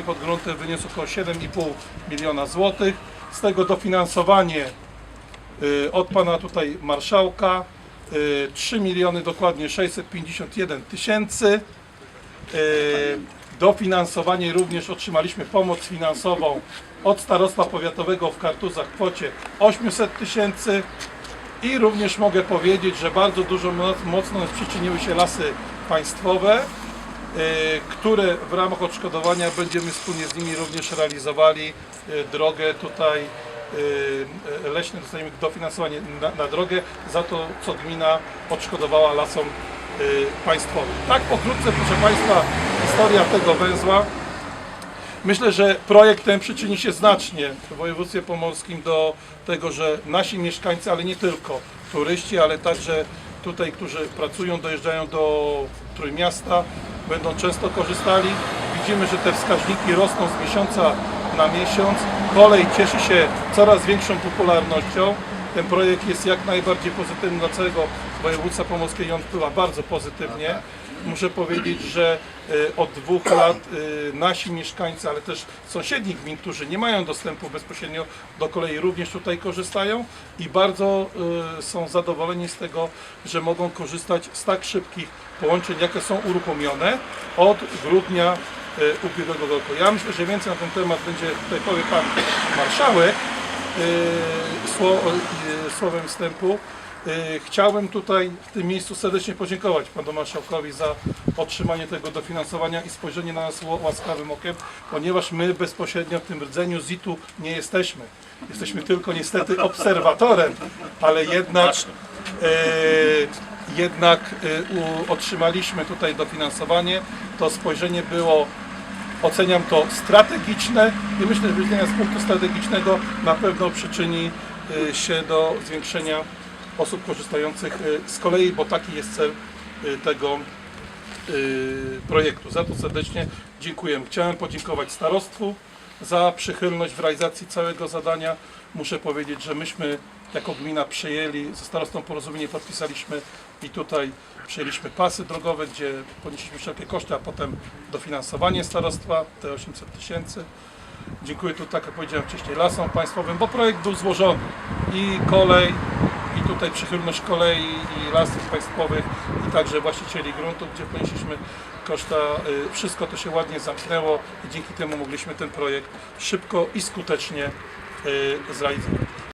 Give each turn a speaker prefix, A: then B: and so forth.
A: Pod gruntem wyniósł około 7,5 miliona złotych. Z tego dofinansowanie od pana tutaj marszałka 3 miliony dokładnie 651 tysięcy. Dofinansowanie również otrzymaliśmy pomoc finansową od starostwa powiatowego w Kartuzach w kwocie 800 tysięcy. I również mogę powiedzieć, że bardzo dużo mocno przyczyniły się Lasy Państwowe, które w ramach odszkodowania będziemy wspólnie z nimi również realizowali drogę tutaj leśne, dostaniemy dofinansowanie na drogę za to, co gmina odszkodowała Lasom Państwowym. Tak pokrótce, proszę Państwa, historia tego węzła. Myślę, że projekt ten przyczyni się znacznie w województwie pomorskim do tego, że nasi mieszkańcy, ale nie tylko turyści, ale także tutaj, którzy pracują, dojeżdżają do Trójmiasta, będą często korzystali. Widzimy, że te wskaźniki rosną z miesiąca na miesiąc. Kolej cieszy się coraz większą popularnością. Ten projekt jest jak najbardziej pozytywny dla całego województwa pomorskiego i on wpływa bardzo pozytywnie. Muszę powiedzieć, że od 2 lat nasi mieszkańcy, ale też sąsiednich gmin, którzy nie mają dostępu bezpośrednio do kolei, również tutaj korzystają i bardzo są zadowoleni z tego, że mogą korzystać z tak szybkich połączeń, jakie są uruchomione od grudnia ubiegłego roku. Ja myślę, że więcej na ten temat będzie tutaj powie pan marszałek słowem wstępu. Chciałbym tutaj w tym miejscu serdecznie podziękować panu marszałkowi za otrzymanie tego dofinansowania i spojrzenie na nas łaskawym okiem, ponieważ my bezpośrednio w tym rdzeniu ZIT-u nie jesteśmy. Jesteśmy tylko niestety obserwatorem, ale jednak otrzymaliśmy tutaj dofinansowanie. To spojrzenie było, oceniam to, strategiczne i myślę, że widzenia z punktu strategicznego na pewno przyczyni się do zwiększenia osób korzystających z kolei, bo taki jest cel tego projektu. Za to serdecznie dziękuję. Chciałem podziękować starostwu za przychylność w realizacji całego zadania. Muszę powiedzieć, że myśmy jako gmina przyjęli, ze starostwą porozumienie podpisaliśmy i tutaj przyjęliśmy pasy drogowe, gdzie ponieśliśmy wszelkie koszty, a potem dofinansowanie starostwa, te 800 tysięcy. Dziękuję tu, tak jak powiedziałem wcześniej, Lasom Państwowym, bo projekt był złożony i kolej, i tutaj przychylność kolei i Lasów Państwowych i także właścicieli gruntów, gdzie ponieśliśmy koszta. Wszystko to się ładnie zamknęło i dzięki temu mogliśmy ten projekt szybko i skutecznie zrealizować.